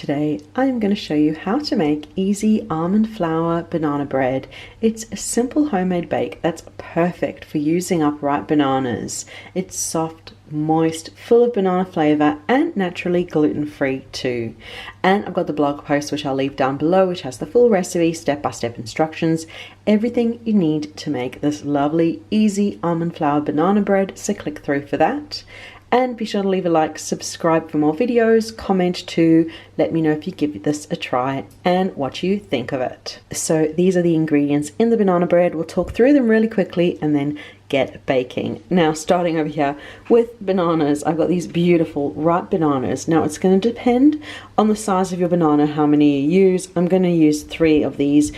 Today I'm going to show you how to make easy almond flour banana bread. It's a simple homemade bake that's perfect for using up ripe bananas. It's soft, moist, full of banana flavor and naturally gluten-free too. And I've got the blog post which I'll leave down below, which has the full recipe, step-by-step instructions, everything you need to make this lovely easy almond flour banana bread, so click through for that. And be sure to leave a like, subscribe for more videos, comment too, let me know if you give this a try and what you think of it. So these are the ingredients in the banana bread. We'll talk through them really quickly and then get baking. Now starting over here with bananas, I've got these beautiful ripe bananas. Now it's going to depend on the size of your banana, how many you use. I'm going to use 3 of these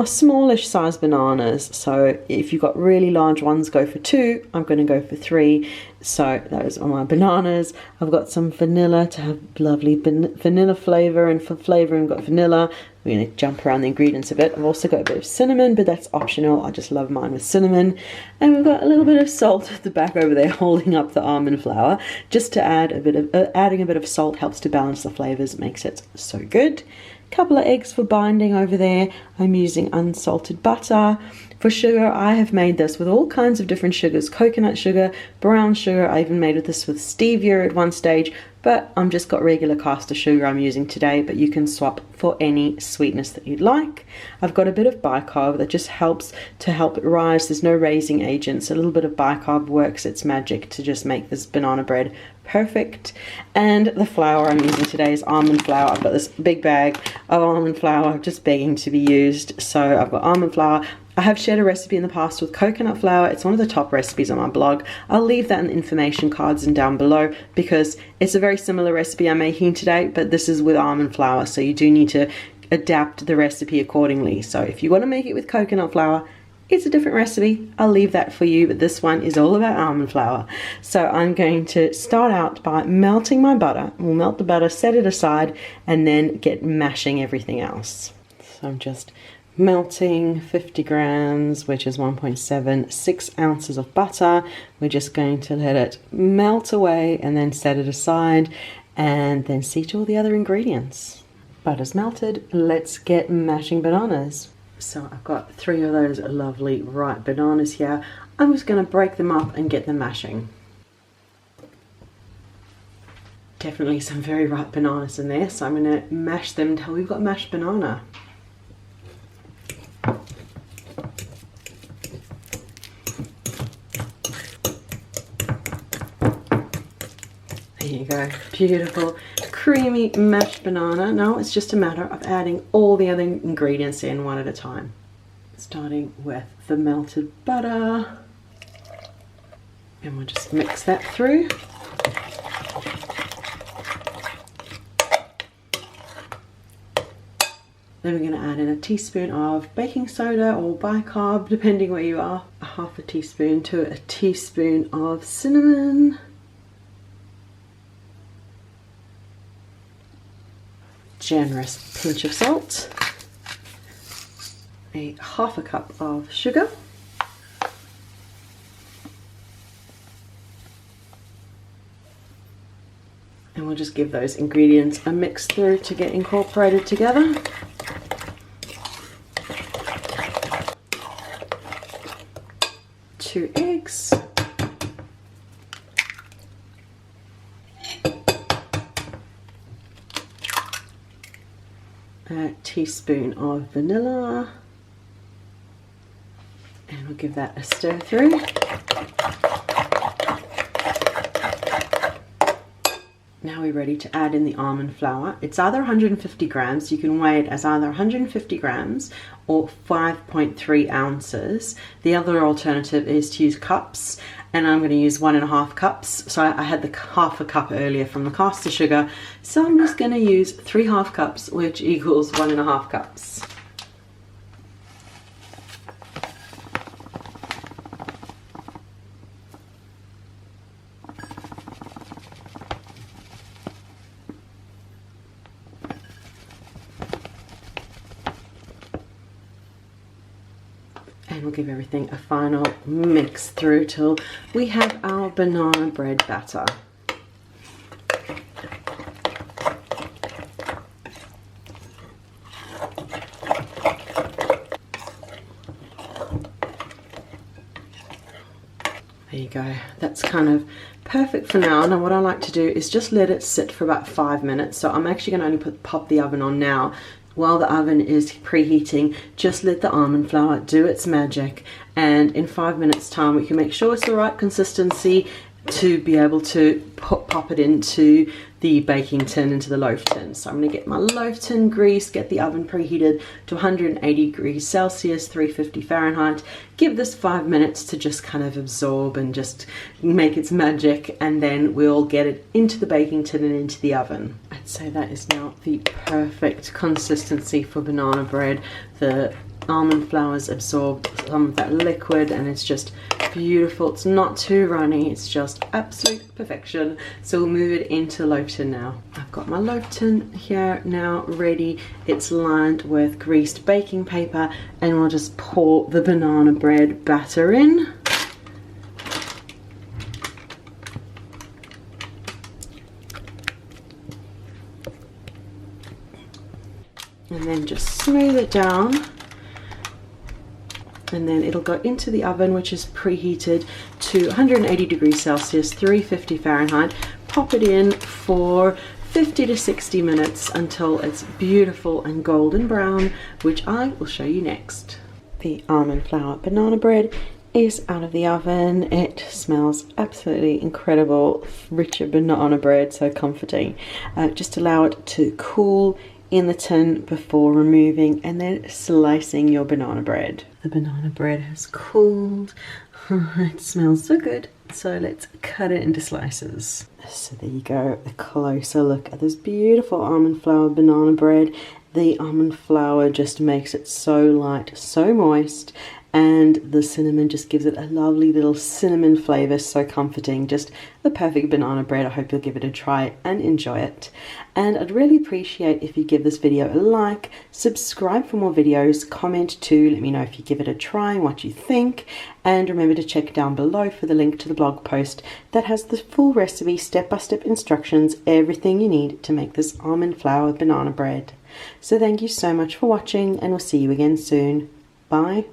smallish size bananas. So if you've got really large ones, go for 2. I'm going to go for 3. So those are my bananas. I've got some vanilla to have lovely vanilla flavor, and for flavoring I've got vanilla. We're going to jump around the ingredients a bit. I've also got a bit of cinnamon, but that's optional. I just love mine with cinnamon. And we've got a little bit of salt at the back over there holding up the almond flour, just to add a bit of, adding a bit of salt helps to balance the flavors, makes it so good. Couple of eggs for binding over there. I'm using unsalted butter. For sugar, I have made this with all kinds of different sugars, coconut sugar, brown sugar. I even made this with stevia at one stage, but I'm just got regular caster sugar I'm using today, but you can swap for any sweetness that you'd like. I've got a bit of bicarb that just helps to help it rise. There's no raising agents. A little bit of bicarb works its magic to just make this banana bread perfect. And the flour I'm using today is almond flour. I've got this big bag of almond flour just begging to be used. So I've got almond flour. I have shared a recipe in the past with coconut flour. It's one of the top recipes on my blog. I'll leave that in the information cards and down below because it's a very similar recipe I'm making today, but this is with almond flour, so you do need to adapt the recipe accordingly. So if you want to make it with coconut flour, it's a different recipe. I'll leave that for you, but this one is all about almond flour. So I'm going to start out by melting my butter. We'll melt the butter, set it aside, and then get mashing everything else. So I'm just melting 50 grams, which is 1.76 ounces of butter. We're just going to let it melt away and then set it aside and then see to all the other ingredients. Butter's melted, let's get mashing bananas. So I've got 3 of those lovely ripe bananas here. I'm just going to break them up and get them mashing. Definitely some very ripe bananas in there, so I'm going to mash them until we've got mashed banana. There you go, beautiful creamy mashed banana. Now it's just a matter of adding all the other ingredients in one at a time. Starting with the melted butter, and we'll just mix that through. Then we're going to add in a teaspoon of baking soda or bicarb, depending where you are. A half a teaspoon to a teaspoon of cinnamon. Generous pinch of salt. A half a cup of sugar. And we'll just give those ingredients a mix through to get incorporated together. 2 eggs. A teaspoon of vanilla. And we'll give that a stir through. Now we're ready to add in the almond flour. It's either 150 grams, you can weigh it as either 150 grams or 5.3 ounces. The other alternative is to use cups, and I'm going to use 1.5 cups. So I had the half a cup earlier from the caster sugar, so I'm just going to use 3 half cups, which equals 1.5 cups. And we'll give everything a final mix through till we have our banana bread batter. you go. That's kind of perfect for now. Now what I like to do is just let it sit for about 5 minutes. So I'm actually going to only pop the oven on now. While the oven is preheating, just let the almond flour do its magic, and in 5 minutes time we can make sure it's the right consistency to be able to pop it into the baking tin, into the loaf tin. So I'm going to get my loaf tin greased, get the oven preheated to 180 degrees Celsius, 350 Fahrenheit. Give this 5 minutes to just kind of absorb and just make its magic, and then we'll get it into the baking tin and into the oven. I'd say that is now the perfect consistency for banana bread. The almond flour's absorbed some of that liquid and it's just beautiful. It's not too runny, it's just absolute perfection. So we'll move it into loaf tin now. I've got my loaf tin here now ready. It's lined with greased baking paper, and we'll just pour the banana bread batter in. And then just smooth it down. And then it'll go into the oven, which is preheated to 180 degrees Celsius, 350 Fahrenheit. Pop it in for 50 to 60 minutes until it's beautiful and golden brown, which I will show you next. The almond flour banana bread is out of the oven. It smells absolutely incredible, richer banana bread, so comforting. Just allow it to cool in the tin before removing and then slicing your banana bread. The banana bread has cooled. It smells so good. So let's cut it into slices. So there you go, a closer look at this beautiful almond flour banana bread. The almond flour just makes it so light, so moist, and the cinnamon just gives it a lovely little cinnamon flavor, so comforting. Just the perfect banana bread. I hope you'll give it a try and enjoy it. And I'd really appreciate if you give this video a like, subscribe for more videos, comment too, let me know if you give it a try and what you think, and remember to check down below for the link to the blog post that has the full recipe, step-by-step instructions, everything you need to make this almond flour banana bread. So thank you so much for watching, and we'll see you again soon. Bye.